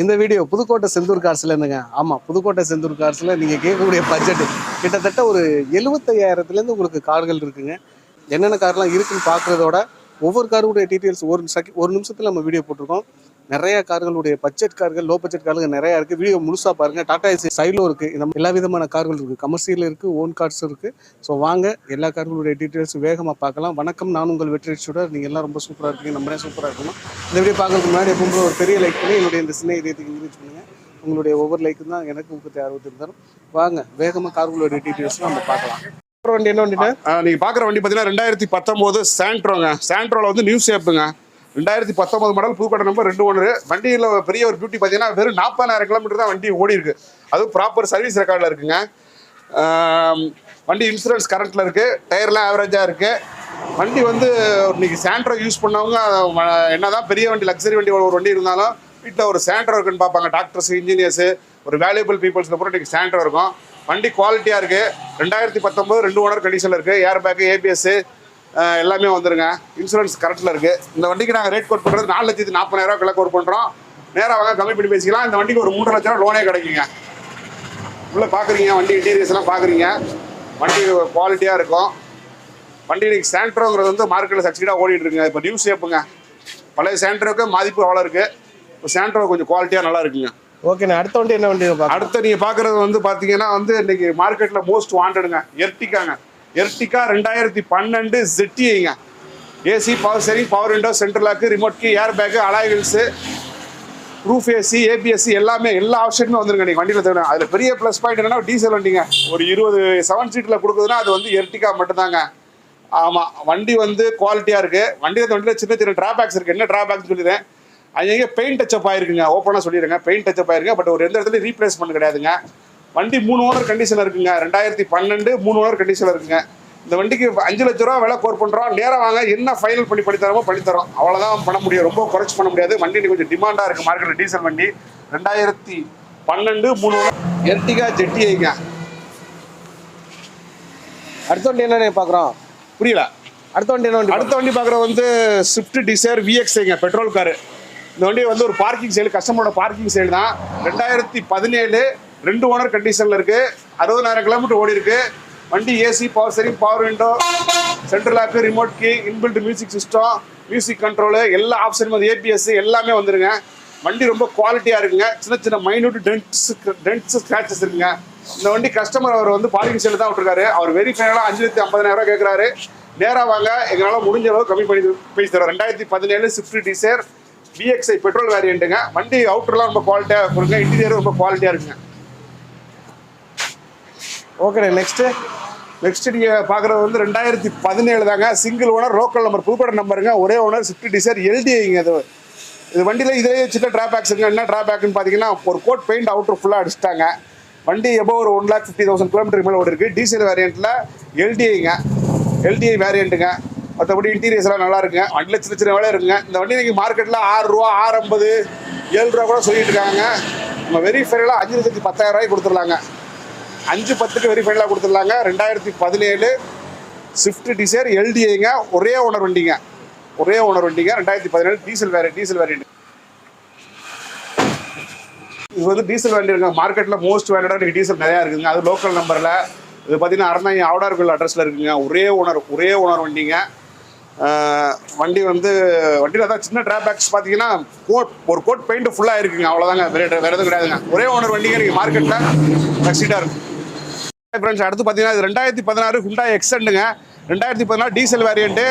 இந்த வீடியோ புதுக்கோட்டை செந்தூர் கார்ஸ்ல இருந்துங்க. ஆமா, புதுக்கோட்டை செந்தூர் கார்ஸ்ல நீங்க கேட்கக்கூடிய பட்ஜெட் கிட்டத்தட்ட ஒரு 75,000 இருந்து உங்களுக்கு கார்கள் இருக்குங்க. என்னென்ன கார்லாம் இருக்குன்னு பார்க்கறதோட ஒவ்வொரு காருடைய டீட்டெயில்ஸ் ஒரு நிமிஷத்துல நம்ம வீடியோ போட்டிருக்கோம். நிறைய கார்களுடைய பட்ஜெட் கார்கள், லோ பட்ஜெட் கார்கள் நிறைய இருக்கு. வீடியோ முழுசா பாருங்க. டாடா ஏசி சைலோ இருக்கு. இந்த எல்லா விதமான கார்கள் இருக்கு. கமர்ஷியல் இருக்கு, ஓன் கார்ஸ் இருக்கு. ஸோ வாங்க எல்லா கார்களுடைய டீட்டெயில்ஸ் வேகமா பார்க்கலாம். வணக்கம், நான் உங்கள் வெற்றி சுடர். நீங்க எல்லாம் ரொம்ப சூப்பரா இருக்கீங்க, நம்மளே சூப்பரா இருக்கணும். இந்த வீடியோ பார்க்கறதுக்கு முன்னாடி எப்பவும் ஒரு பெரிய லைக் பண்ணி என்னுடைய இந்த சின்ன இதயத்துக்கு என்கரேஜ் பண்ணுங்க. உங்களுடைய ஒவ்வொரு லைக்கும் தான் எனக்கு ஊக்கத்தை ஆர்வத்தை தரும். வாங்க வேகமா கார்களுடைய டீட்டெயில்ஸ் நம்ம பார்க்கலாம். வண்டி என்ன வண்டினா நீங்க பாக்குற வண்டி பாத்தீங்கன்னா 2019 சாண்ட்ரோங்க. சாண்ட்ரோல வந்து நியூ ஷேப்புங்க. 2019 மாடல், புதுக்கோட்டை நம்பர், 2 ஓனர். வண்டியில் பெரிய ஒரு பியூட்டி பார்த்தீங்கன்னா வெறும் 40,000 கிலோமீட்டர் தான் வண்டி ஓடி இருக்கு. அதுவும் ப்ராப்பர் சர்வீஸ் ரெக்கார்டில் இருக்குங்க. வண்டி இன்சூரன்ஸ் கரண்ட்டில் இருக்குது. டயர்லாம் ஆவரேஜாக இருக்குது. வண்டி வந்து இன்னைக்கு சாண்ட்ரோ யூஸ் பண்ணவங்க என்னதான் பெரிய வண்டி, லக்ஸரி வண்டி ஒரு வண்டி இருந்தாலும் வீட்டில் ஒரு சாண்ட்ரோ இருக்குன்னு பார்ப்பாங்க. டாக்டர்ஸ், இன்ஜினியர்ஸு, ஒரு வேல்யூபிள் பீப்புள்ஸ்க்கு அப்புறம் இன்றைக்கி சாண்ட்ரோ இருக்கும். வண்டி குவாலிட்டியாக இருக்குது. 2019 2 ஓனர் கண்டிஷனில் இருக்குது. ஏர் பேக்கு, ஏபிஎஸ்ஸு எல்லாமே வந்துருங்க. இன்சூரன்ஸ் கரெக்டில் இருக்குது. இந்த வண்டிக்கு நாங்கள் ரேட் கோட் பண்ணுறது 4,40,000 கிலோ கோட் பண்ணுறோம். நேராக வாங்க, கம்மி பண்ணி பேசிக்கலாம். இந்த வண்டிக்கு ஒரு 3 லட்சம் லோனே கிடைக்குங்க. உள்ளே பார்க்குறீங்க, வண்டி இன்டீரியர்ஸ்லாம் பார்க்குறீங்க. வண்டி குவாலிட்டியாக இருக்கும். வண்டி இன்னைக்கு சாண்ட்ரோங்கிறது வந்து மார்க்கெட்டில் சக்சீடாக ஓடிட்டு இருக்குங்க. இப்போ நியூ ஷேப்புங்க. பழைய சாண்ட்ரோக்கு மதிப்பு அவ்வளோ இருக்குது. இப்போ சாண்ட்ரோ கொஞ்சம் குவாலிட்டியாக நல்லா இருக்குங்க. ஓகேண்ணா, அடுத்த வண்டி என்ன வண்டி? அடுத்த நீங்கள் பார்க்குறது வந்து பார்த்தீங்கன்னா வந்து இன்னைக்கு மார்க்கெட்டில் மோஸ்ட் வாண்டடுங்க, எர்டிகாங்க. எர்டிகா 2012 ZTIங்க. AC, power steering, power window, central lock, remote key, air bag, alloy wheels, roof AC, ஏபிஎஸ்சி எல்லாமே எல்லா ஆப்ஷனுமே வந்துருங்க. நீங்கள் வண்டியில் தவிர அதில் பெரிய ப்ளஸ் பாயிண்ட் என்னன்னா டீசல் வண்டிங்க. ஒரு 20 7 சீட்டில் கொடுக்குதுன்னா அது வந்து எர்டிகா மட்டும்தாங்க. ஆமாம், வண்டி வந்து குவாலிட்டியாக இருக்குது. வண்டியில் சின்ன சின்ன ட்ராபேக்ஸ் இருக்குது. என்ன ட்ராபேக்ஸ் சொல்லிடுறேன். அங்கே பெயிண்ட் டச்சப் ஆயிருக்குங்க. ஓப்பனாக சொல்லிடுங்க, பெயிண்ட் டச்சப் ஆயிருங்க. பட் ஒரு எந்த இடத்துல ரீப்ளேஸ்மெண்ட் கிடையாதுங்க. வண்டி 3 ஓனர் கண்டிஷனில் இருக்குங்க. 2012 3 ஓனர் கண்டிஷனில் இருக்குங்க. இந்த வண்டிக்கு 5 லட்ச ரூபா விலை கோர் பண்ணுறோம். நேராக வாங்க, என்ன ஃபைனல் பண்ணித்தரமோ பண்ணித்தரோம். அவ்வளோதான் பண்ண முடியும், ரொம்ப குறைச்சி பண்ண முடியாது. வண்டி கொஞ்சம் டிமாண்டாக இருக்குது மார்க்கெட்டில். டீசல் வண்டி 2012 3 ஓனர் எர்டிகா ZTIங்க. அடுத்த வண்டி என்ன பார்க்குறோம்? புரியல. அடுத்த வண்டி என்ன வண்டி? அடுத்த வண்டி பார்க்குற வந்து ஸ்விஃப்ட் டிசைர் VXIங்க, பெட்ரோல் காரு. இந்த வண்டி வந்து ஒரு பார்க்கிங் சேல், கஸ்டமரோட பார்க்கிங் சேல் தான். 2017 2 ஓனர் கண்டிஷனில் இருக்குது. 60,000 கிலோமீட்டர் ஓடி இருக்கு. வண்டி AC, power steering, power window, central lock, remote key, inbuilt music system, music control எல்லா ஆப்ஷனும், ஏபிஎஸ் எல்லாமே வந்துருங்க. வண்டி ரொம்ப குவாலிட்டியாக இருக்குங்க. சின்ன சின்ன மைன்யூட் டென்ட்ஸ் ஸ்க்ராச்சஸ் இருக்குங்க. இந்த வண்டி கஸ்டமர் அவர் வந்து பார்க்கிங் சேல் தான் விட்டுருக்காரு. அவர் வெரி ஃபைனலாக 5,50,000 கேட்குறாரு. நேராக வாங்க, எங்களால் முடிஞ்ச அளவு கம்மி பண்ணி பேசி தரோம். 2017 ஸ்விஃப்ட் டிசைர் VXI பெட்ரோல் வேரியண்ட்டுங்க. வண்டி அவுட்டர்லாம் ரொம்ப குவாலிட்டியாக இருக்குங்க. இன்டீரியர் ரொம்ப குவாலிட்டியாக இருக்குங்க. ஓகே, நெக்ஸ்ட் நீங்கள் பார்க்குறது வந்து 2017 தாங்க. Single owner, local number, Pudukkottai நம்பருங்க. ஒரே ஓனர், ஸ்விஃப்ட் டிசைர் LDIங்க. இது வண்டியில் இதே சின்ன ட்ராபேக்ஸ் இருக்குங்க. என்ன ட்ராபேக்னு பார்த்தீங்கன்னா, ஒரு கோட் பெயிண்ட் அவுட்டர் ஃபுல்லாக அடிச்சிட்டாங்க. வண்டி எபோவ் ஒரு 1,50,000 கிலோமீட்டர் மேலே ஓடி இருக்குது. டீசல் வேரியண்ட்டில் LDIங்க. LDI வேரியண்ட்டுங்க. மற்றபடி இன்டீரியர்ஸ் எல்லாம் நல்லா இருக்குங்க. வண்டியில் சின்ன சின்ன வேலை இருக்குங்க. இந்த வண்டி இன்னைக்கு மார்க்கெட்டில் 6 ரூபா, 6,50, 7 ரூபா கூட சொல்லிட்டு இருக்காங்க. நம்ம வெரி ஃபைனலாக 5,10,000 கொடுத்துடலாங்க. 5,10க்கு வெரி ஃபைனலாக கொடுத்துடலாங்க. 2017 ஸ்விஃப்ட் டிசைர் LDIங்க. ஒரே ஓனர் வண்டிங்க. 2017 டீசல் வேரியண்ட். இது வந்து டீசல் வண்டி இருக்குங்க. மார்க்கெட்டில் மோஸ்ட் வேண்டடாக இன்றைக்கி டீசல் நிறையா இருக்குதுங்க. அது லோக்கல் நம்பரில். இது பார்த்தீங்கன்னா அறந்தாங்க ஆவடார்கோயில் அட்ரஸில் இருக்குங்க. ஒரே ஓனர் வண்டிங்க. வண்டி வந்து வண்டியில் தான் சின்ன ட்ராபேக்ஸ் பார்த்தீங்கன்னா ஒரு கோட் பெயிண்ட் ஃபுல்லாக இருக்குங்க. அவ்வளோதாங்க, வேறு எதுவும் கிடையாதுங்க. ஒரே ஓனர் வண்டிங்க. நீங்கள் மார்க்கெட்டில் சக்சீடாக இருக்கும். ஃப்ரெண்ட்ஸ், அடுத்து பார்த்தீங்கன்னா இது 2016 Hyundai Accentங்க. 2016 diesel variant.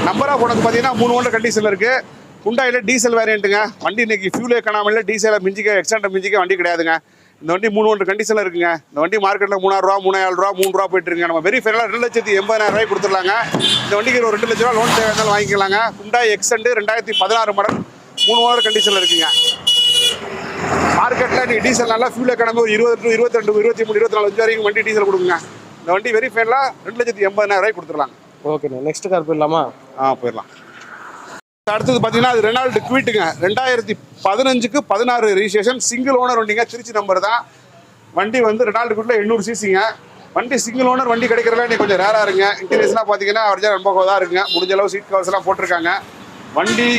Number of owner பார்த்தீங்கன்னா 3 ஓனர் கண்டிஷனில் இருக்குது. Hyundaiல டீசல் வேரியண்ட்டுங்க. வண்டி இன்னைக்கு ஃபியூல் எக்கனாமியில் டீசலை மிஞ்சிக்க, எக்ஸாண்டை மிஞ்சிக்க வண்டி கிடையாதுங்க. இந்த வண்டி 3 ஓனர் கண்டிஷனில் இருக்குங்க. இந்த வண்டி மார்க்கெட்டில் 3,000 ரூபா, 3,000 ரூபா, 3 ரூபா போயிட்டு இருக்குங்க. நம்ம வெரி ஃபைனலாக 2,80,000 கொடுத்துடலாங்க. இந்த வண்டிக்கு ஒரு 2 லட்ச ரூபா லோன் தேவை இருந்தாலும் வாங்கிக்கலாங்க. Hyundai Accent 2016 மாடல், 3 ஓனர் கண்டிஷனில் இருக்குங்க. மார்க்கெட்டில் நீங்கள் டீசல் நல்லா ஃபியூல் எக்கனாமி ஒரு 20, 22, 23, 24 வரைக்கும் வண்டி டீசல் கொடுக்குங்க. இந்த வண்டி வெரி ஃபைனலாக 2,80,000 கொடுத்துடலாங்க. ஓகேண்ணா, நெக்ஸ்ட் கார் போயிடலாமா? போயிடலாம். அடுத்தது பார்த்தீங்கன்னா அது ரெனால்டு குவிட்டுங்க. 2015க்கு 16 ரெஜிஸ்ட்ரேஷன், சிங்கிள் ஓனர் வண்டிங்க. திருச்சி நம்பர் தான். வண்டி வந்து ரெனால்டு குவிட்டில் 800 சிசிங்க. வண்டி சிங்கிள் ஓனர் வண்டி கிடைக்கிறதுல இன்னைக்கு கொஞ்சம் ரேராக இருங்க. இன்டீரியர்ஸ்லாம் பார்த்தீங்கன்னா அவர்ஜா ரொம்ப தான் இருக்குங்க. முடிஞ்ச அளவு சீட் கவர்ஸ்லாம் போட்டிருக்காங்க. வண்டி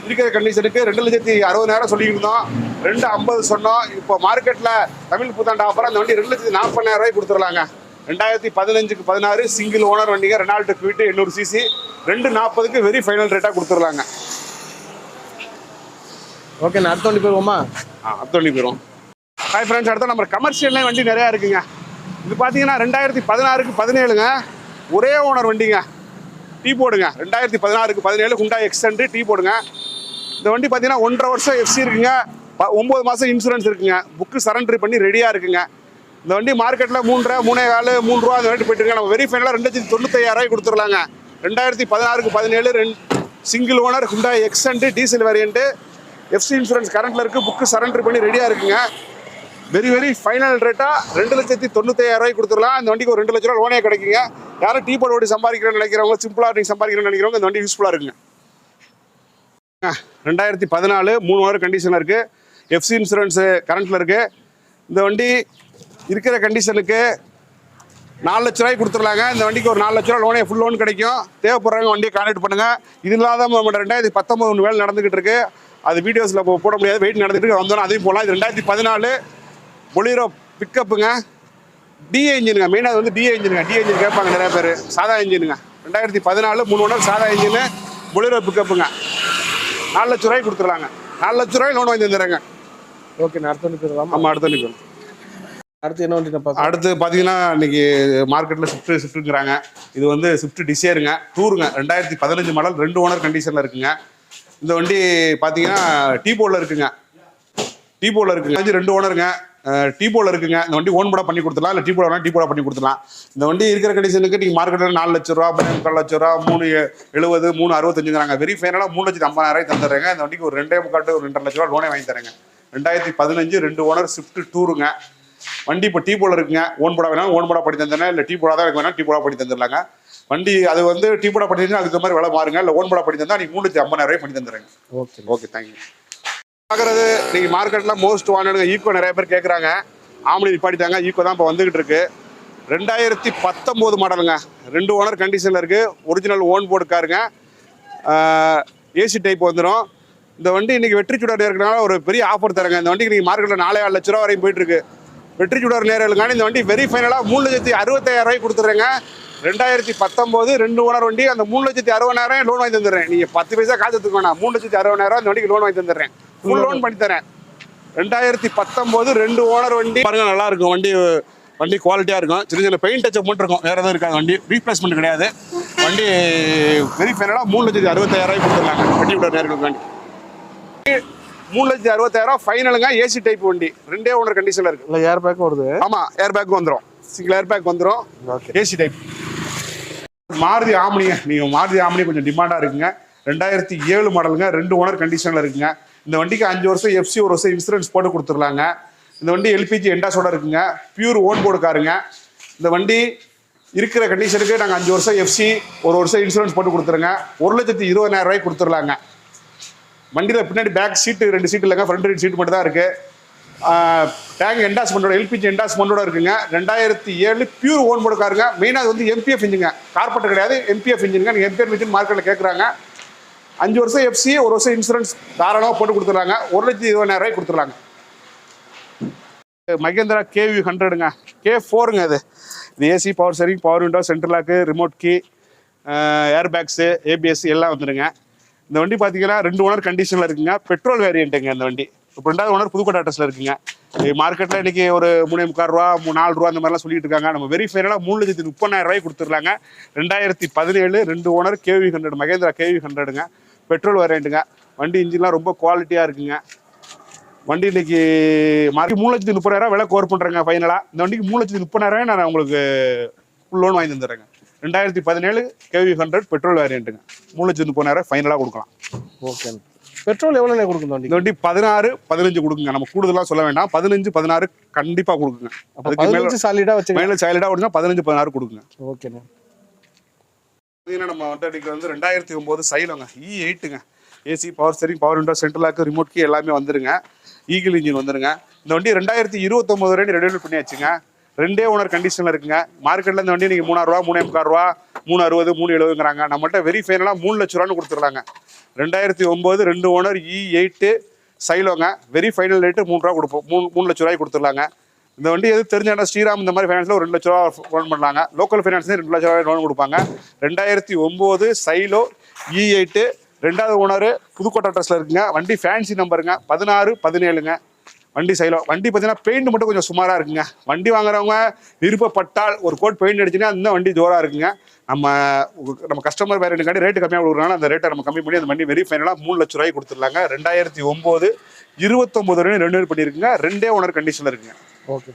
இருக்கிற கண்டிஷனுக்கு 2,60,000 சொல்லியிருந்தோம். 250 சொன்னோம். இப்போ மார்க்கெட்டில் தமிழ் புத்தாண்டு ஆஃபர் அந்த வண்டி 2,40,000 கொடுத்துடலாங்க. 2015க்கு 16 சிங்கிள் ஓனர் வண்டிங்க, ரெனால்ட் குவிட் 800 சிசி, 240க்கு வெரி ஃபைனல் ரேட்டாக கொடுத்துடலாங்க. ஓகே, அடுத்த வண்டி போயிருவோமா? அடுத்த வண்டி போயிடும். ஹாய் ஃப்ரெண்ட்ஸ், அடுத்த நம்ம கமர்ஷியல்லையும் வண்டி நிறையா இருக்குங்க. இது பார்த்தீங்கன்னா 2016க்கு 17ங்க, ஒரே ஓனர் வண்டிங்க, டீ போடுங்க. 2016க்கு 17 ஹுண்டாய் எக்ஸ்டெண்ட் டீ போடுங்க. இந்த வண்டி பார்த்தீங்கன்னா 1.5 வருஷம் எஃப்சி இருக்குங்க, 9 மாதம் இன்சூரன்ஸ் இருக்குங்க, புக்கு சரண்டர் பண்ணி ரெடியாக இருக்குங்க. இந்த வண்டி மார்க்கெட்டில் 3.5, 3.4, 3 ரூபா அந்த ரேட்டு போயிட்டு இருக்கு. நம்ம வெரி ஃபைனலாக 2,95,000 கொடுத்துடலாங்க. 2016க்கு 17 single owner Hyundai extend diesel variant, FC insurance கரண்ட்டில் இருக்குது, புக்கு சரண்டர் பண்ணி ரெடியாக இருக்குங்க. வெரி ஃபைனல் ரேட்டாக 2,95,000 கொடுத்துடலாம். இந்த வண்டிக்கு ஒரு 2 லட்ச ரூபா லோனே கிடைக்குங்க. யாரும் டீ போட் ஓடி சம்பாதிக்கிறேன்னு நினைக்கிறவங்க, சிம்பிளாக நீங்கள் சம்பாதிக்கிறேன்னு நினைக்கிறவங்க இந்த வண்டி யூஸ்ஃபுல்லாக இருக்குங்க. 2014 3 ஓனர் கண்டிஷனில் இருக்குது, எஃப்சி இன்சூரன்ஸு கரண்ட்டில் இருக்குது. இந்த வண்டி இருக்கிற கண்டிஷனுக்கு 4 லட்ச ரூபாய்க்கு கொடுத்துடலாங்க. இந்த வண்டிக்கு ஒரு 4 லட்ச ரூபா லோனே ஃபுல் லோன் கிடைக்கும். தேவைப்படுறவங்க வண்டியை கான்டாக்ட் பண்ணுங்கள். இது இல்லாத நம்ம 2019 வேலை நடந்துகிட்டு இருக்கு, அது வீடியோஸில் போட முடியாது, வெயிட் நடந்துட்டு வந்தோம், அதையும் போகலாம். இது 2014 பொலிரோ பிக்கப்புங்க, டிஏ இன்ஜினுங்க. மெயினாக வந்து டிஏ இன்ஜினுங்க. டிஏ இன்ஜின் கேட்பாங்க நிறைய பேர். சாதா இன்ஜினுங்க. 2014 3 ஓனர் சாதா இன்ஜினு, பொலிரோ பிக்கப்புங்க. 4 லட்ச ரூபாய்க்கு கொடுத்துடலாங்க. 4 லட்ச ரூபாய் லோன் வாங்கி தந்துடுறேங்க. ஓகே, அடுத்த வண்டி போயிடலாம். ஆமாம், அடுத்த வண்டி. அடுத்து என்ன வண்டி பார்க்கலாம்? அடுத்து பார்த்தீங்கன்னா இன்னைக்கு மார்க்கெட்டில் ஸ்விஃப்ட்டுங்கிறாங்க. இது வந்து ஸ்விஃப்ட் டிசைருங்க, டூருங்க, 2015 மாடல், 2 ஓனர் கண்டிஷனில் இருக்குங்க. இந்த வண்டி பார்த்தீங்கன்னா டீபோவில் இருக்குங்க. 2 ஓனருங்க, டீபோவில் இருக்குங்க. இந்த வண்டி ஓன் போட பண்ணி கொடுத்துடலாம், இல்லை டீபோட பண்ணி கொடுத்துடலாம். இந்த வண்டி இருக்கிற கண்டிஷனுக்கு நீங்கள் மார்க்கெட்டில் 4 லட்ச ரூபா, 3.25 லட்ச ரூபா, 3.70, 3.65ங்கிறாங்க. வெரி ஃபைனலாக 3,50,000 தந்துடுறேங்க. இந்த வண்டிக்கு ஒரு 2.25 ஒரு 2.5 லட்ச ரூபா லோனே வாங்கி தரேங்க. 2015 2 ஓனர் ஸ்விஃப்ட் டூருங்க. வண்டி இப்போ டீ போல இருக்குங்க. ஓன் போட வேணாலும் ஓன் போட பண்ணி தந்துடுறேன், இல்லை டீ போட தான் வேணாலும் டீ போட பண்ணி தந்துடலாங்க. வண்டி அது வந்து டீ போட பண்ணி தந்தா அதுக்கு மாதிரி விலை மாறுங்க, இல்லை ஓன் போட பண்ணி தந்தா நீங்கள் 3,50,000 பண்ணி தந்துடுறேங்க. Okay thank you. பார்க்குறது நீங்கள் மார்க்கெட்டில் மோஸ்ட் வாண்டடுங்க ஈக்கோ நிறைய பேர் கேட்குறாங்க. ஆம்பளை நிப்பாட்டிட்டாங்க, ஈக்கோ தான் இப்போ வந்துகிட்டு இருக்கு. 2019 மாடலுங்க, 2 ஓனர் கண்டிஷனில் இருக்குது, ஒரிஜினல் ஓன் போர்டு காருங்க, ஏசி டைப் வந்துடும். இந்த வண்டி இன்னைக்கு வெற்றி சுடர் இருக்கிறனால ஒரு பெரிய ஆஃபர் தரேங்க. இந்த வண்டிக்கு நீங்கள் மார்க்கெட்டில் 4.5 லட்ச ரூபா வரையும் போயிட்டு இருக்கு. வெற்றி சுடர் நேரலுக்கான இந்த வண்டி வெரி ஃபைனலாக 3,65,000 கொடுத்துட்றேங்க. 2019 2 ஓனர் வண்டி, அந்த 3,60,000 லோன் வாங்கி தந்துடுறேன். நீங்கள் 10 பைசா காசு எடுத்துக்கோண்ணா, 3,60,000 இந்த வண்டிக்கு லோன் வாங்கி தந்துடுறேன், ஃபுல் லோன் பண்ணி தரேன். 2019 2 ஓனர் வண்டி பாருங்க, நல்லா இருக்கும் வண்டி. வண்டி குவாலிட்டியாக இருக்கும். சின்ன பெயிண்ட் டச்சப் மட்டும் இருக்கும், வேறு எதுவும் இருக்காது. வண்டி ரீப்ளேஸ்மெண்ட் கிடையாது. வண்டி வெரி ஃபைனலாக 3,60,000 கொடுத்துடலாங்க. வெற்றி சுடர் நேர்களுக்கு வண்டி 3,60,000 ஃபைனலுங்க. ஏசி டைப் வண்டி, 2 ஓனர் கண்டிஷனில் இருக்கு. இல்லை ஏர் பேக்கும் வருது? ஆமாம், ஏர் பேக் வந்துடும், சிங்கிள் ஏர் பேக் வந்துடும். AC type. மாருதி ஆம்னிங்க. நீங்கள் மாருதி ஆம்னி கொஞ்சம் டிமாண்டாக இருக்குங்க. 2007 மாடலுங்க, 2 ஓனர் கண்டிஷனில் இருக்குங்க. இந்த வண்டிக்கு 5 வருஷம் எஃப்சி, 1 வருஷம் இன்சூரன்ஸ் போட்டு கொடுத்துடலாங்க. இந்த வண்டி எல்பிஜி எண்டாஸோட இருக்குங்க, பியூர் ஓன் போர்டு காருங்க. இந்த வண்டி இருக்கிற கண்டிஷனுக்கு நாங்கள் 5 வருஷம் எஃப்சி, 1 வருஷம் இன்சூரன்ஸ் போட்டு கொடுத்துருங்க. 1,20,000 கொடுத்துடலாங்க. வண்டியில் பின்னாடி பேக் சீட்டு 2 சீட்டு இல்லைங்க, ஃப்ரண்ட் 2 சீட்டு மட்டும் தான் இருக்குது. டேங்க் என்டாஸ்மெண்ட்டோட, எல்பிஜி என்டாஸ்மெண்ட்டோட இருக்குங்க. 2007 பியூர் ஓன் போர்டு காருங்க. மெயினாக அது வந்து எம்பிஎஃப் இன்ஜிங்க, கார்பெட்டர் கிடையாது, எம்பிஎஃப் இன்ஜினுங்க. நீங்கள் எம்பிஎஃப் இன்ஜின் மார்க்கெட்டில் கேட்குறாங்க. 5 வருஷம் எஃப்சி, 1 வருஷம் இன்சூரன்ஸ் தாராளமாக போட்டு கொடுத்துட்றாங்க. 1,20,000 கொடுத்துட்றாங்க. மகேந்திரா கேவி 100ங்க, K4ங்க. இது AC, power steering, power window, central lock, remote key, air bags, ABS எல்லாம் வந்துடுங்க. இந்த வண்டி பார்த்தீங்கன்னா 2 ஓனர் கண்டிஷனில் இருக்குங்க, பெட்ரோல் வேரியண்ட்டுங்க. இந்த வண்டி இப்போ 2வது ஓனர் புதுக்கோட்டை அட்ரஸில் இருக்குங்க. மார்க்கெட்டில் இன்றைக்கி ஒரு 3.25 ரூபா, 4 ரூபா அந்த மாதிரிலாம் சொல்லிட்டு இருக்காங்க. நம்ம வெரி ஃபைனலாக 3,30,000 கொடுத்துட்றாங்க. 2017 2 ஓனர் கேவி 100, மகேந்திரா கேவி 100ங்க, பெட்ரோல் வேரியண்ட்டுங்க. வண்டி இன்ஜின்லாம் ரொம்ப குவாலிட்டியாக இருக்குங்க. வண்டி இன்னைக்கு மார்க்கெட் 3,30,000 விலை கோர் பண்ணுறேங்க ஃபைனலாக. இந்த வண்டிக்கு 3,30,000 நான் உங்களுக்கு ஃபுல் லோன் வாங்கி தந்துடுறேங்க. 2017 கேவி 100 பெட்ரோல் வேரியண்ட்டுங்க, 3,30,000 ஃபைனலாக கொடுக்கலாம். ஓகே. பெட்ரோல் எவ்வளோ கொடுக்கும் இந்த வண்டி 16, 15 கொடுக்குங்க. நம்ம கூடுதலாக சொல்ல வேண்டாம், 15, 16 கண்டிப்பாக கொடுக்குங்க. அதுக்கு மேலே சாலிடாக வச்சு மேலே சாலிடாக ஓடுனா 15, 16 கொடுக்குங்க. ஓகேண்ணா. பார்த்தீங்கன்னா நம்ம வந்து 2009 சைலோங்க, E8ங்க. AC, power steering, power window, central lock, remote key எல்லாமே வந்துருங்க. ஈகிள் இன்ஜின் வந்துருங்க. இந்த வண்டி 2029 வரைக்கும் ரெடியூல் பண்ணியாச்சுங்க. 2 ஓனர் கண்டிஷனில் இருக்குங்க. மார்க்கெட்டில் இந்த வண்டி நீங்கள் 3,000 ரூபா, 3.25 ரூபா, 360, 370ங்கிறாங்க. நம்மகிட்ட வெரி ஃபைனலாக 3 லட்ச ரூபான்னு கொடுத்துட்றாங்க. 2009 2 ஓனர் E8 சைலோங்க. வெரி ஃபைனல் ரேட்டு 3 ரூபா கொடுப்போம். 3 லட்ச ரூபாய்க்கு கொடுத்துடலாங்க. இந்த வண்டி எது தெரிஞ்ச இடம் ஸ்ரீராம் இந்த மாதிரி ஃபைனான்ஸில் ஒரு 2 லட்ச ரூபா லோன் பண்ணலாங்க. லோக்கல் ஃபைனான்ஸ்லேயே 2 லட்ச ரூபாய் லோன் கொடுப்பாங்க. 2009 சைலோ E8 2வது ஓனர் புதுக்கோட்டை அட்ரஸில் இருக்குங்க. வண்டி ஃபேன்சி நம்பருங்க 16 17ங்க. வண்டி சைலோ. வண்டி பார்த்தீங்கன்னா பெயிண்ட் மட்டும் கொஞ்சம் சுமாராக இருக்குங்க. வண்டி வாங்குறவங்க விருப்பப்பட்டால் ஒரு கோட் பெயிண்ட் அடிச்சுன்னா அந்த வண்டி ஜோராக இருக்குங்க. நம்ம கஸ்டமர் வேறு ரேட்டு கம்மியாக கொடுக்குறாங்க. அந்த ரேட்டை நம்ம கம்மி பண்ணி அந்த வண்டி வெரி ஃபைனலாக 3 லட்ச ரூபாய்க்கு கொடுத்துடலாங்க. 2009 29 வரையும் ரெனியூவல் பண்ணியிருக்குங்க. 2 ஓனர் கண்டிஷனில் இருக்குங்க. ஓகே.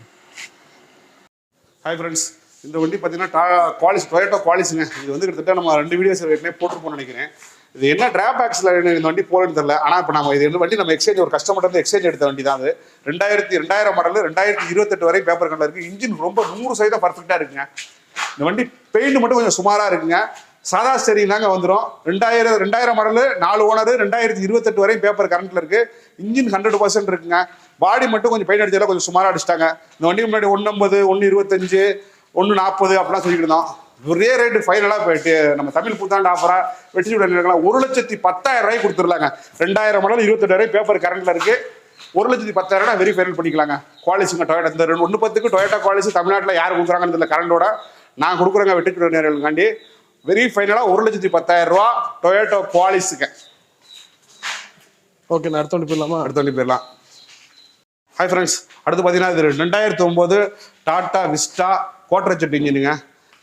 ஹாய் ஃப்ரெண்ட்ஸ், இந்த வண்டி பார்த்தீங்கன்னா குவாலிஸ் டொயோட்டோ குவாலிஸுங்க. இது வந்து கிட்டத்தட்ட நம்ம 2 வீடியோஸ் ஏற்கனவே போட்டுருப்போம்னு நினைக்கிறேன். இது என்ன டிராபேக்ஸில் இந்த வண்டி போகலன்னு தெரியல. ஆனால் இப்போ நம்ம இது வண்டி நம்ம எக்ஸ்சேஞ்ச் ஒரு கஸ்டமர்லேருந்து எக்ஸ்சேஞ்ச் எடுத்த வண்டி தான். அது 2000 மாடல் 2028 வரை பேப்பர் கண்டில் இருக்குது. இன்ஜின் ரொம்ப 100% பர்ஃபெக்டாக இருக்குங்க. இந்த வண்டி பெயிண்ட் மட்டும் கொஞ்சம் சுமாராக இருக்குங்க. சாதா ஸ்டேரிங் தாங்க வந்துடும். 2000 மாடல் 4 ஓனர் 2028 வரை பேப்பர் கரண்ட்டில் இருக்குது. இன்ஜின் 100% இருக்குங்க. பாடி மட்டும் கொஞ்சம் பெயிண்ட் அடிச்சதில் கொஞ்சம் சுமாராக அடிச்சிட்டாங்க. இந்த வண்டிக்கு முன்னாடி 150 125 140 அப்படிலாம் சொல்லிட்டு இருந்தோம். ஒரே ரேட்டு ஃபைனலாக போயிட்டு நம்ம தமிழ் புத்தாண்டு ஆஃபராக வெற்றி இருக்கலாம். 1,10,000 ரூபாய்க்கு கொடுத்துடலாங்க. 2000 மாடல் 28 வரை பேப்பர் கரண்ட்டில் இருக்குது. 1,10,000 வெரி ஃபைனல் பண்ணிக்கலாங்க. குவாலிஸுங்க டொயோட்டா. இந்த 110க்கு டொயோட்டா குவாலிஸ் தமிழ்நாட்டில் யார் கொடுக்குறாங்கன்னு தெரியல. கரண்டோட நான் கொடுக்குறேங்க வெற்றி நேர்களுக்காண்டி. வெரி ஃபைனலாக 1,10,000 ரூபா டொயோட்டோ குவாலிஸுங்க. ஓகே, நான் அடுத்த வண்டி போயிடலாமா? அடுத்த வண்டி போயிடலாம். ஹாய் ஃப்ரெண்ட்ஸ், அடுத்து பார்த்தீங்கன்னா இது 2009 டாடா விஸ்டா குவார்டர் ஜெட் இன்ஜினுங்க.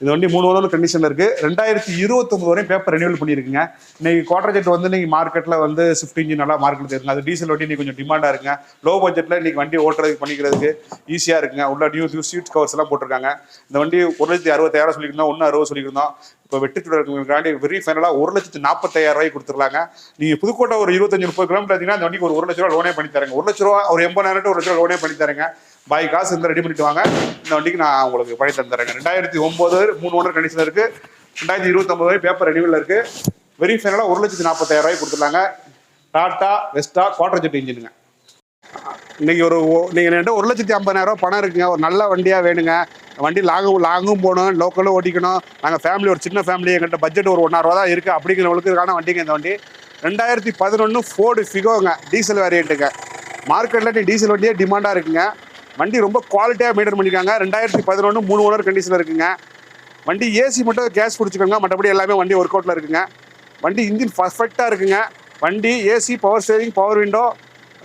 இந்த வண்டி 3 ஓனர் கண்டிஷனில் இருக்குது. 2029 வரையும் பேப்பர் ரெனியூவல் பண்ணியிருக்குங்க. இன்னைக்கு குவார்டர் ஜெட் வந்து இன்னைக்கு மார்க்கெட்டில் வந்து ஸ்விஃப்ட் இன்ஜின் நல்லா மார்க்கெட்டில் இருக்குங்க. அது டீசல் வண்டி இன்னைக்கு கொஞ்சம் டிமாண்டாக இருக்குங்க. லோ பட்ஜெட்டில் இன்னைக்கு வண்டி ஓட்டுறதுக்கு பண்ணிக்கிறதுக்கு ஈஸியாக இருக்குங்க. உள்ள நியூ சீட் கவர்ஸ் எல்லாம் போட்டிருக்காங்க. இந்த வண்டி 1,60,000 சொல்லியிருந்தோம். 1,60,000 சொல்லியிருந்தோம். இப்போ வெற்றிச்சூட இருக்கிறவங்களுக்காண்டி வெரி ஃபைனலாக 1,40,000 ரூபாய்க்கு கொடுத்துருக்காங்க. நீங்கள் புதுக்கோட்டை ஒரு 25-30 கிலோமீட்டர் பார்த்தீங்கன்னா இந்த வண்டிக்கு ஒரு 1 லட்ச ரூபா லோனே பண்ணி தரேங்க. 1 லட்ச ரூபா ஒரு 80,000 1 லட்ச ரூபா லோனே பண்ணி தரேங்க. பாய் காசு இந்த ரெடி பண்ணிட்டு வாங்க. இந்த வண்டிக்கு நான் உங்களுக்கு பண்ணி தந்துறேங்க. 2009 3 ஓனர் கண்டிஷனில் இருக்குது. 2029 வரை பேப்பர் ரெனியூவல் இருக்குது. வெரி ஃபைனலாக 1,40,000 ரூபாய்க்கு கொடுத்துருக்காங்க. டாடா வெஸ்டா குவார்டர் ஜெட் இன்ஜினுங்க. இன்னைக்கு நீங்கள் என்கிட்ட 1,50,000 ரூபா பணம் இருக்குங்க. ஒரு நல்ல வண்டியாக வேணுங்க. வண்டி லாங்கும் போகணும், லோக்கலும் ஓட்டிக்கணும். நாங்கள் ஃபேமிலி ஒரு சின்ன ஃபேமிலி, எங்கள்கிட்ட பட்ஜெட் ஒரு 1,000 ரூபா தான் இருக்குது. அப்படிங்கிறவங்களுக்கான வண்டிங்க இந்த வண்டி. 2011 ஃபோர்டு ஃபிகோங்க, டீசல் வேரியண்ட்டுங்க. மார்க்கெட்டில் நீ டீசல் வண்டியே டிமாண்டாக இருக்குங்க. வண்டி ரொம்ப குவாலிட்டியாக மெயின்டைன் பண்ணியிருக்காங்க. 2011 3 ஓனர் கண்டிஷனில் இருக்குங்க. வண்டி ஏசி மட்டும் கேஸ் பிடிச்சிக்கோங்க, மற்றபடி எல்லாமே வண்டி ஒர்க் அவுட்டில் இருக்குங்க. வண்டி இன்ஜின் பர்ஃபெக்டாக இருக்குங்க. வண்டி AC, power steering, power window,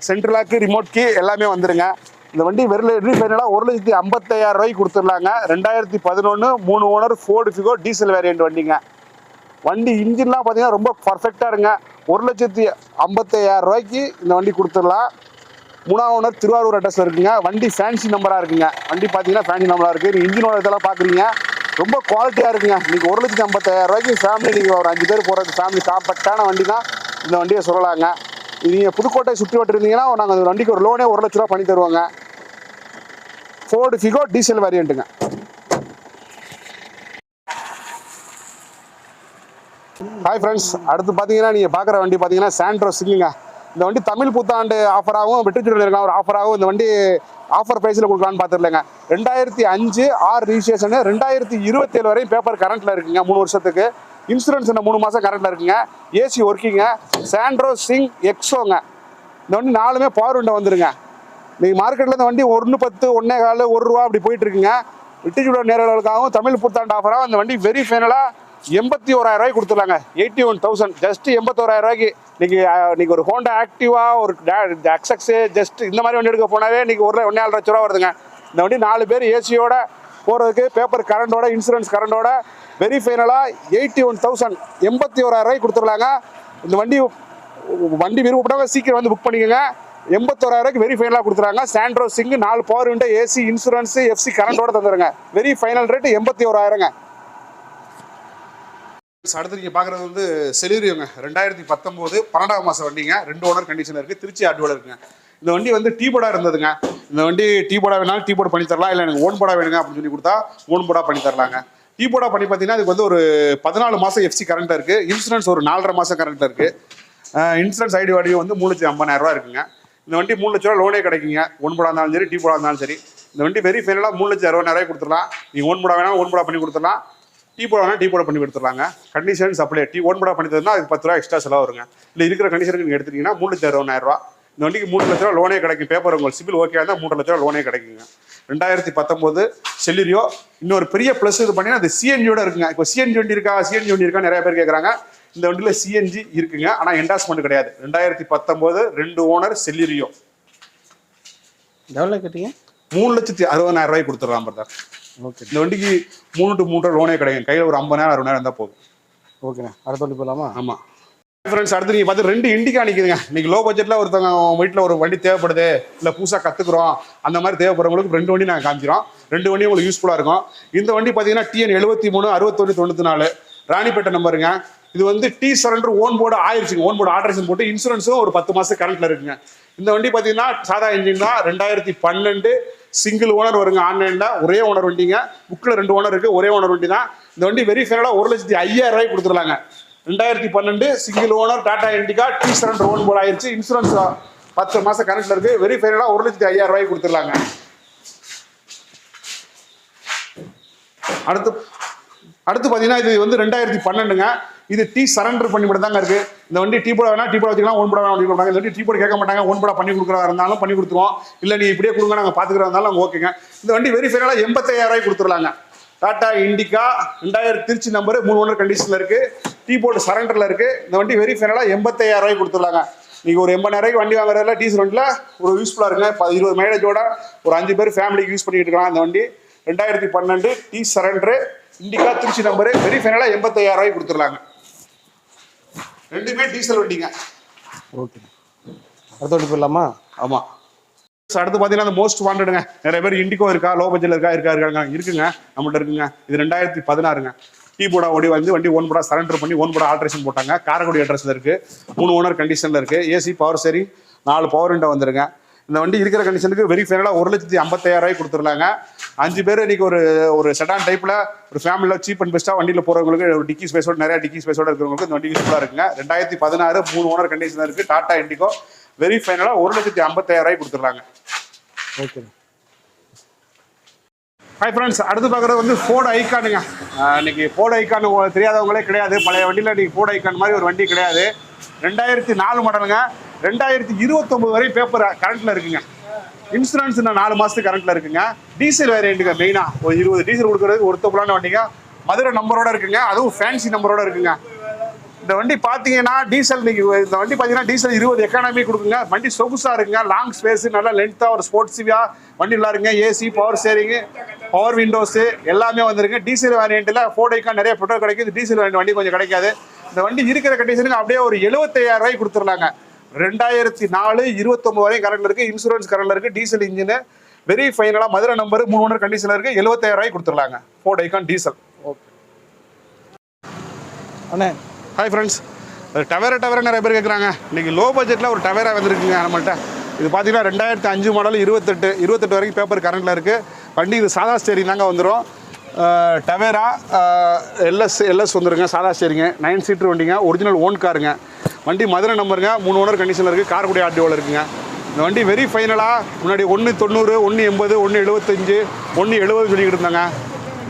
central lock, remote key எல்லாமே வந்துருங்க. இந்த வண்டி வெரி ஃபைனலாக 1,50,000 ரூபாய்க்கு கொடுத்துடலாங்க. 2011 3 owner Ford Figo diesel variant வண்டிங்க. வண்டி இன்ஜின்லாம் பார்த்தீங்கன்னா ரொம்ப பர்ஃபெக்டாக இருங்க. 1,50,000 ரூபாய்க்கு இந்த வண்டி கொடுத்துடலாம். 3வது ஓனர் திருவாரூர் அட்ரஸில் இருக்குங்க. வண்டி ஃபேன்சி நம்பராக இருக்குங்க. வண்டி பார்த்தீங்கன்னா ஃபேன்சி நம்பராக இருக்குது. இன்ஜினோட இதெல்லாம் பார்க்குறீங்க, ரொம்ப குவாலிட்டியாக இருக்குங்க. நீங்கள் 1,50,000 ரூபாய்க்கு ஃபேமிலி, நீங்கள் ஒரு 5 பேர் போகிறது ஃபேமிலி காம்பேக்டான வண்டி தான் இந்த வண்டியை சொல்லலாங்க. நீங்கள் புதுக்கோட்டை சுற்றி விட்டுருந்தீங்கன்னா நாங்கள் அந்த வண்டிக்கு ஒரு லோனே 1 லட்ச ரூபா பண்ணி தருவாங்க. ஃபோர்டு ஃபிகோ டீசல் வேரியண்ட்டுங்க. ஹாய் ஃப்ரெண்ட்ஸ், அடுத்து பார்த்தீங்கன்னா நீங்கள் பார்க்குற வண்டி பார்த்தீங்கன்னா சாண்ட்ரோ சிங்குங்க. இந்த வண்டி தமிழ் புத்தாண்டு ஆஃபராகவும் வெற்றிச்சூடல் இருக்கலாம் ஒரு ஆஃபராகவும் இந்த வண்டி ஆஃபர் ப்ரைஸில் கொடுக்கலான்னு பார்த்துருலங்க. 2005 6 ரிஜிஸ்ட்ரேஷனு 2027 வரையும் பேப்பர் கரண்ட்டில் இருக்குங்க. 3 வருஷத்துக்கு இன்சூரன்ஸ் இந்த 3 மாதம் கரண்ட்டில் இருக்குங்க. ஏசி ஒர்க்கிங்க. சாண்ட்ரோ சிங் எக்ஸோங்க. இந்த வண்டி 4மே பவர் விண்டோ வந்துருங்க. நீங்கள் மார்க்கெட்டில் இந்த வண்டி 1,10 1,4 1 ரூபா அப்படி போயிட்டு இருக்குங்க. வெற்றிச்சூடல் நேரர்களுக்காகவும் தமிழ் புத்தாண்டு ஆஃபராகவும் இந்த வண்டி வெரி ஃபைனலாக 81,000 ரூபாய்க்கு கொடுத்துருலாங்க. 81,000 ஜஸ்ட் 81,000 ரூபாய்க்கு. நீங்கள் ஒரு ஹோண்டா ஆக்டிவா, ஒரு எக்ஸக்ஸு, ஜஸ்ட் இந்த மாதிரி வண்டி எடுக்க போனாவே நீங்கள் 1,4 லட்ச ரூபா வருதுங்க. இந்த வண்டி 4 பேர் ஏசியோட போகிறதுக்கு, பேப்பர் கரண்டோட, இன்சூரன்ஸ் கரண்டோட வெரி ஃபைனலாக 81,000 81,000 ரூபாய்க்கு கொடுத்துருலாங்க. இந்த வண்டி விருப்பப்பட்டவங்க சீக்கிரம் வந்து புக் பண்ணிக்கோங்க. 81,000 ரூபாய்க்கு வெரி ஃபைனலாக கொடுத்துறாங்க. Santro Xing 4 power window, AC, insurance, FC கரண்டோட தந்துடுங்க. வெரி ஃபைனல் ரேட்டு 81,000ங்க. அடுத்து நீங்கள் பார்க்குறது வந்து செலிரியோங்க. 2019 12வது மாதம் வண்டிங்க. 2 ஓனர் கண்டிஷனில் இருக்குது. திருச்சி ஆட்டோட இருக்குங்க. இந்த வண்டி வந்து டீ போர்டாக இருந்ததுங்க. இந்த வண்டி டீ போர்டாக வேணாலும் டீ போர்டு பண்ணி தரலாம், இல்லை எனக்கு ஓன் போர்டாக வேணுங்க அப்படின்னு சொல்லி கொடுத்தா ஓன் போர்டாக பண்ணி தரலாங்க. டீ போர்டாக பண்ணி பார்த்தீங்கன்னா இதுக்கு வந்து ஒரு 14 மாதம் எஃப்சி கரண்ட்டாக இருக்குது. இன்சூரன்ஸ் ஒரு 4.5 மாதம் கரண்ட்டில் இருக்குது. இன்சூரன்ஸ் ஐடி வாடி வந்து 3,50,000 ரூபா இருக்குங்க. இந்த வண்டி 3 லட்ச ரூபா லோனே கிடைக்குங்க. ஓன் போர்டாக இருந்தாலும் சரி, டீ போர்டாக இருந்தாலும் சரி. இந்த வண்டி வெரி ஃபைனலாக 3,60,000 கொடுத்துடலாம். நீங்கள் ஓன் போர்டாக வேணாலும் ஓன் போர்டாக பண்ணி கொடுத்துடலாம். டீ போட வேணால் டீ போட பண்ணி கொடுத்துருவாங்க. Conditions apply. டீ ஓன் போர்டாக பண்ணி தருன்னா அதுக்கு 10 ரூபா எக்ஸ்ட்ரா செலவு வருங்க. இல்லை இருக்கிற கண்டிஷனுக்கு நீங்கள் எடுத்துட்டீங்கன்னா 3,60,000 ரூபா. இந்த வண்டிக்கு 3 லட்ச ரூபா லோனே கிடைக்கும். பேப்பர் உங்களுக்கு சிபில் ஓகே இருந்தால் 3 லட்ச ரூபா லோனே கிடைக்குங்க. 2019 செலிரியோ. இன்னொரு பெரிய ப்ளஸ் இது பண்ணீங்கன்னா அது சிஎன்ஜியோட இருக்குங்க. இப்போ சிஎன்ஜி வண்டி இருக்கா நிறைய பேர் கேட்குறாங்க. இந்த வண்டியில் சிஎன்ஜி இருக்குங்க, ஆனால் என்டாஸ்மெண்ட் கிடையாது. 2019 2 ஓனர் செலிரியோ. எவ்வளோ கேட்டீங்க? 3,60,000 ரூபாய்க்கு கொடுத்துடலாம் பிரதர். ஓகே. இந்த வண்டிக்கு 3 to 3 லோனே கிடைக்கும். கையில் ஒரு 50,000 60,000 இருந்தால் போதும். ஓகேண்ணா, அடுத்த வண்டி போகலாமா? ஆமாம் ஃப்ரெண்ட்ஸ், அடுத்து நீங்கள் பார்த்து 2 இண்டிகா நிற்குதுங்க. இன்னைக்கு லோ பட்ஜெட்டில் ஒருத்தவங்க வீட்டில் ஒரு வண்டி தேவைப்படுது, இல்லை புதுசாக கற்றுக்குறோம், அந்த மாதிரி தேவைப்படுறவங்களுக்கு 2 வண்டி நாங்கள் காமிக்கிறோம். 2 வண்டி உங்களுக்கு யூஸ்ஃபுல்லாக இருக்கும். இந்த வண்டி பார்த்தீங்கன்னா TN 73 61 94 ராணிப்பேட்டை நம்பருங்க. இது வந்து டி சரண்டர் ஓன் போர்டு ஆயிடுச்சுங்க. ஓன் போர்டு ஆல்ட்ரேஷன் போட்டு இன்சூரன்ஸும் ஒரு 10 மாதம் கரண்ட்டில் இருக்குங்க. இந்த வண்டி பார்த்தீங்கன்னா சாதா இன்ஜின் தான். 2012 சிங்கிள் ஓனர் வருங்க. ஆன்லைனில் ஒரே ஓனர் வண்டிங்க. புக்கில் 2 ஓனர் இருக்குது, ஒரே ஓனர் வண்டி தான். இந்த வண்டி வெரி ஃபைனலாக 1,05,000 ரூபாய்க்கு கொடுத்துருலாங்க. 2012 single owner Tata Indica T surrender own board ஆயிடுச்சு. இன்சூரன்ஸ் 10 மாதம் கரண்ட்டில் இருக்குது. வெரி ஃபைனலாக 1,05,000 ரூபாய்க்கு கொடுத்துருலாங்க. அடுத்து பார்த்தீங்கன்னா இது வந்து 2012ங்க. இது டீ சரண்டர் பண்ணி மட்டும் தாங்க இருக்கு. இந்த வண்டி டீ போட வேணா டீ போட வச்சுக்கலாம், ஓன் போட வேணா வண்டி கொடுப்பாங்க. இந்த வண்டி டீ போட கேட்க மாட்டாங்க. ஓன் போட பண்ணி கொடுக்குறதா இருந்தாலும் பண்ணி கொடுத்துருவோம். இல்லை நீ இப்படியே கொடுங்க நாங்கள் பார்த்துக்கிறதா இருந்தாலும் நாங்கள் ஓகேங்க. இந்த வண்டி வெரி ஃபைனலாக 85,000 ரூபாய்க்கு கொடுத்துருலாங்க. டாடா இண்டிகா 2000 திருச்சி நம்பர் 3 ஓனர் கண்டிஷனில் இருக்கு. டீ போர்டு சரண்டரில் இருக்கு. இந்த வண்டி வெரி ஃபைனலாக 85,000 ரூபாய்க்கு கொடுத்துருலாங்க. நீங்கள் ஒரு 80,000 ரூபாய்க்கு வண்டி வாங்குறதுல டீசல் வண்டியில் ஒரு யூஸ்ஃபுல்லாக இருக்குங்க. 20 மைலேஜோட ஒரு 5 பேர் ஃபேமிலிக்கு யூஸ் பண்ணிட்டு இருக்கலாம். இந்த வண்டி 2012 டீ surrender Indica Trichy number very ஃபைனலாக 85,000 ரூபாய்க்கு கொடுத்துருலாங்க. 2மே டீசல் வண்டிங்க. ஓகே, அடுத்த வண்டி போயிடலாமா? ஆமாம். அடுத்து பார்த்தீங்கன்னா அந்த மோஸ்ட் வாண்டடுங்க. நிறைய பேர் இண்டிகோ இருக்கா, லோ பட்ஜெட்டில் இருக்காங்க இருக்குங்க, நம்மள்ட்ட இருக்குங்க. இது 2016ங்க. டீ போர்டா ஓடி வந்து வண்டி ஓன் போர்டா சரண்டர் பண்ணி ஓன் போர்டா ஆல்ட்ரேஷன் போட்டாங்க. காரைக்குடி அட்ரஸில் இருக்குது. 3 ஓனர் கண்டிஷனில் இருக்குது. ஏசி பவர் சரி 4 பவர் விண்டோ வந்துருங்க. இந்த வண்டி இருக்கிற கண்டிஷனுக்கு வெரி ஃபைனலாக 1,55,000 ரூபாய்க்கு கொடுத்துருலாங்க. 5 பேர் இன்னைக்கு ஒரு செடான் டைப்பில் ஒரு ஃபேமிலியில் சீப் அண்ட் பெஸ்ட்டாக வண்டியில் போகிறவங்களுக்கு ஒரு டிக்கி ஸ்பேஸோட நிறைய டிக்கி ஸ்பேஸோட இருக்கிறவங்களுக்கு இந்த வண்டி யூஸ்ஃபுல்லாக இருக்குங்க. 2016 3 ஓனர் கண்டிஷனில் இருக்குது. டாடா இண்டிகோ வெரி ஃபைனலாக 1,55,000 ரூபாய்க்கு கொடுத்துருலாங்க. ஓகே. ஹாய் ஃப்ரெண்ட்ஸ், அடுத்து பார்க்குறது வந்து ஃபோர்டு ஐகானுங்க. இன்னைக்கு ஃபோர்டு ஐகான் தெரியாதவங்களே கிடையாது. பழைய வண்டியில் இன்னைக்கு ஃபோர்டு ஐகான் மாதிரி ஒரு வண்டி கிடையாது. 2004 மாடலுங்க. 2029 வரை பேப்பர் கரண்ட்டில் இருக்குங்க. இன்சூரன்ஸ் இன்னும் 4 மாதத்துக்கு கரண்ட்டில் இருக்குங்க. டீசல் வேரியண்ட்டுங்க. மெயினாக ஒரு 20 டீசல் கொடுக்குறதுக்கு ஒருத்தப்பலான வண்டிங்க. மதுரை நம்பரோட இருக்குங்க. அதுவும் ஃபேன்சி நம்பரோட இருக்குங்க. இந்த வண்டி பார்த்தீங்கன்னா டீசல் இந்த வண்டி பார்த்தீங்கன்னா டீசல் 20 எக்கானமி கொடுக்குங்க. வண்டி சொகுசாக இருக்குங்க. லாங் ஸ்பேஸ், நல்லா லென்த்தாக ஒரு ஸ்போர்ட்ஸிவாக வண்டி நல்லா இருக்குங்க. AC power steering power windows எல்லாமே வந்துருங்க. டீசல் வேரியண்ட்டில் ஃபோர்டு ஐகான் நிறைய பெட்ரோல் கிடைக்கும். இது டீசல் வேரியண்ட் வண்டி கொஞ்சம் கிடைக்காது. இந்த வண்டி இருக்கிற கண்டிஷனுக்கு அப்படியே ஒரு 75,000 ரூபாய்க்கு கொடுத்துருலாங்க. 2004 29 வரையும் கரண்ட்ல இருக்கு. இன்சூரன்ஸ் கரண்ட்ல இருக்கு. டீசல் இன்ஜின் வெரி ஃபைனலாக மதுரை நம்பர் 3 ஓனர் கண்டிஷனில் இருக்கு. 75,000 ரூபாய்க்கு கொடுத்துருலாங்க. Ford Ikon diesel. ஓகே அண்ணே. ஹாய் ஃப்ரெண்ட்ஸ், டவேரா நிறைய பேர் கேட்குறாங்க. இன்றைக்கி லோ பட்ஜெட்டில் ஒரு டவேரா வந்துருக்குங்க நம்மள்கிட்ட. இது பார்த்தீங்கன்னா 2005 மாடல் 28 வரைக்கும் பேப்பர் கரண்ட்டில் இருக்குது. வண்டி இது சாதா ஸ்டேரிங் தாங்க வந்துடும். டவேரா எல்எஸ் வந்துருங்க. சாதா ஸ்டேரிங்க. 9 சீட்டர் வண்டிங்க. ஒரிஜினல் ஓன் காருங்க. வண்டி மதுரை நம்பருங்க. 3 ஓனர் கண்டிஷனில் இருக்குது. காரைக்குடி ஆர்டிஓவில் இருக்குங்க. இந்த வண்டி வெரி ஃபைனலாக முன்னாடி 190 180 175 170 சொல்லிக்கிட்டு இருந்தாங்க.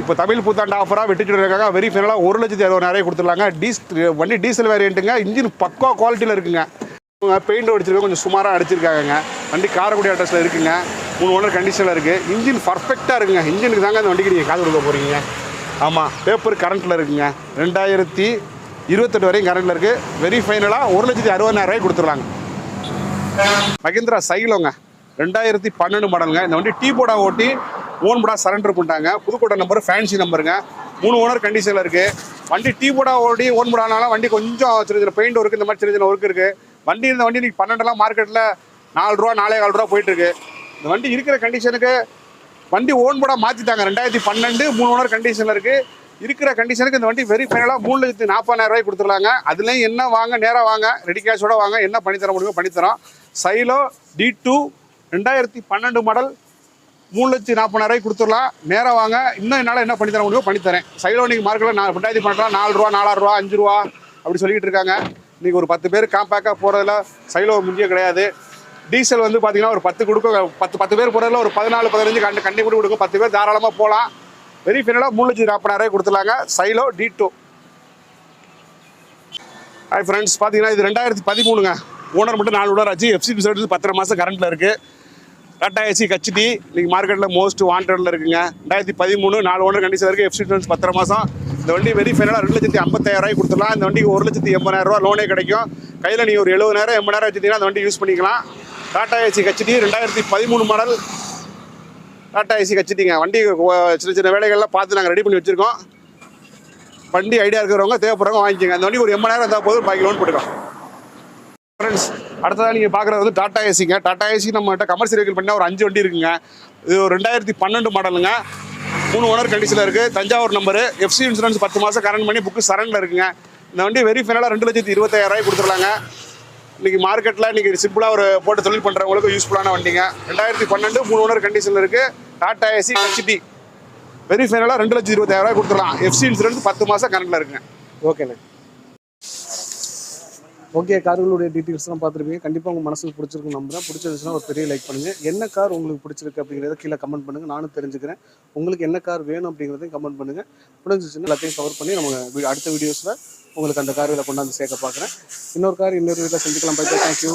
இப்போ தமிழ் புத்தாண்டு ஆஃபராக வெட்டிக்கிட்டு இருக்காங்க. வெரி ஃபைனலாக 1,60,000 கொடுத்துருலாங்க. வண்டி டீசல் வேரியண்ட்டுங்க. இன்ஜின் பக்கா குவாலிட்டியில் இருக்குங்க. பெயிண்ட் அடிச்சிருக்கோம், கொஞ்சம் சுமாராக அடிச்சிருக்காங்க. வண்டி காரைக்குடி அட்ரஸில் இருக்குங்க. 3 ஓனர் கண்டிஷனில் இருக்குது. இன்ஜின் பர்ஃபெக்டாக இருக்குங்க. இன்ஜினுக்கு தாங்க அந்த வண்டிக்கு நீங்கள் காசு கொடுக்க போகிறீங்க. ஆமாம், பேப்பர் கரண்ட்டில் இருக்குங்க. 2028 வரையும் கரண்ட்டில் இருக்குது. வெரி ஃபைனலாக 1,60,000 கொடுத்துருலாங்க. மகேந்திரா சைலோங்க. 2012 மாடலுங்க. இந்த வண்டி டீ போர்டா ஓட்டி ஓன் போர்டா சரண்டர் பண்ணிட்டாங்க. புதுக்கோட்டை நம்பர் ஃபேன்சி நம்பருங்க. 3 ஓனர் கண்டிஷனில் இருக்குது. வண்டி டீ போர்டா ஓடி ஓன் போர்டானாலும் வண்டி கொஞ்சம் சின்ன சின்ன பெயிண்ட் ஒர்க்கு இந்த மாதிரி சின்ன சின்ன ஒர்க் இருக்குது. வண்டி இந்த வண்டி இன்னைக்கு 12 மார்க்கெட்டில் 4 ரூபா 4,4 ரூபா போயிட்டுருக்கு. இந்த வண்டி இருக்கிற கண்டிஷனுக்கு வண்டி ஓன் போர்டாக மாற்றிட்டாங்க. 2012 3 ஓனர் கண்டிஷனில் இருக்குது. இருக்கிற கண்டிஷனுக்கு இந்த வண்டி வெரி ஃபைனலாக 3,40,000 ரூபாய்க்கு கொடுத்துருலாங்க. அதுலேயும் என்ன வாங்க, நேராக வாங்க, ரெடி கேஷோட வாங்க, என்ன பண்ணித்தர முடியுமோ பண்ணித்தரோம். சைலோ D2 2012 மாடல் 3,40,000 ரூபாய்க்கு கொடுத்துடலாம். நேராக வாங்க, இன்னும் என்னால் என்ன பண்ணித்தர முடியுமோ பண்ணித்தரேன். சைலோ நீங்கள் மார்க்கெட்டில் 2012 4 ரூபா 4 ரூபா 5 ரூபா அப்படி சொல்லிக்கிட்டு இருக்காங்க. இன்றைக்கி ஒரு 10 பேர் காம்பேக்டாக போகிறதுல சைலோ முக்கியம் கிடையாது. டீசல் வந்து பார்த்தீங்கன்னா ஒரு 10 கொடுக்கும். 10 பேர் போகிறதுல ஒரு 14 15 கண்டி கூட கொடுக்கும். 10 பேர் தாராளமாக போகலாம். வெரி ஃபைனலாக 3,40,000 ரூபாய்க்கு கொடுத்துடலாங்க. சைலோ D2. ஹாய் ஃப்ரெண்ட்ஸ், பார்த்தீங்கன்னா இது 2013ங்க. ஓனர் மட்டும் 4 ஓனர் ஆச்சு. எஃப்சி இன்சூரன்ஸ் 10 மாதம் கரண்ட்டில் இருக்குது. டாடா ஏசி ஹெச்டி இன்னைக்கு மார்க்கெட்டில் மோஸ்ட் வாண்டடில் இருக்குங்க. 2013 4 ஓனர் கண்டிஷன் இருக்குது. எஃப்சி இன்சூரன்ஸ் 10 மாதம். இந்த வண்டி வெரி ஃபைனலாக 2,50,000 கொடுத்துடலாம். இந்த வண்டிக்கு 1,80,000 லோனே கிடைக்கும். கையில் நீங்கள் ஒரு 70,000 80,000 வச்சுட்டீங்கன்னா அந்த வண்டி யூஸ் பண்ணிக்கலாம். Tata Ace HD 2013 model Tata Ace ஹெச்டிங்க. வண்டி சின்ன சின்ன வேலைகள்லாம் பார்த்து நாங்கள் ரெடி பண்ணி வச்சுருக்கோம். வண்டி ஐடியா இருக்கிறவங்க தேவைப்படுறவங்க வாங்கிக்கோங்க. அந்த வண்டி ஒரு 80,000 இருந்தால் போதும், பாக்கி லோன் போட்டுக்கலாம். ஃப்ரெண்ட்ஸ், அடுத்ததாக நீங்கள் பார்க்குறது வந்து டாடா ஏசிங்க. டாடா ஏசி நம்மகிட்ட கமர்ஷியல் வெஹிக்கிள் பண்ணால் ஒரு 5 வண்டி இருக்குங்க. இது ஒரு 2012 மாடலுங்க. 3 ஓனர் கண்டிஷனில் இருக்குது. தஞ்சாவூர் நம்பரு. எஃப்சி இன்சூரன்ஸ் 10 மாதம் கரண்ட் பண்ணி புக்கு சரண்டில் இருக்குங்க. இந்த வண்டி வெரி ஃபைனலாக 2,25,000 கொடுத்துருலாங்க. இன்றைக்கி மார்க்கெட்டில் இன்றைக்கி சிம்பிளாக ஒரு போட்டு தொழில் பண்ணுறவங்களுக்கு யூஸ்ஃபுல்லான வண்டிங்க. 2012 3 ஓனர் கண்டிஷனில் இருக்குது. டாடா ஏசி ஹெச்டி வெரி ஃபைனலாக 2,20,000 கொடுத்துடலாம். எஃப்சி இன்சூரன்ஸ் 10 மாதம் கரண்டில் இருக்குங்க. ஓகேண்ணே. ஓகே, கார்களுடைய டீட்டெயில்ஸ்லாம் பார்த்துருப்பீங்க. கண்டிப்பாக உங்கள் மனசுக்கு பிடிச்சிருக்கு நம்புறேன். பிடிச்சிருந்துச்சுன்னா ஒரு பெரிய லைக் பண்ணுங்கள். என்ன கார் உங்களுக்கு பிடிச்சிருக்கு அப்படிங்கிறத கீழே கமெண்ட் பண்ணுங்கள். நானும் தெரிஞ்சுக்கிறேன். உங்களுக்கு என்ன கார் வேணும் அப்படிங்கிறதையும் கமெண்ட் பண்ணுங்கள். பிடிச்சிச்சுன்னா எல்லாத்தையும் கவர் பண்ணி நம்ம அடுத்த வீடியோஸில் உங்களுக்கு அந்த கார்களை கொண்டாந்து சேர்க்க பார்க்குறேன். இன்னொரு கார் இன்னொரு வீட்டில் செஞ்சுக்கலாம். பை. தேங்க்யூ.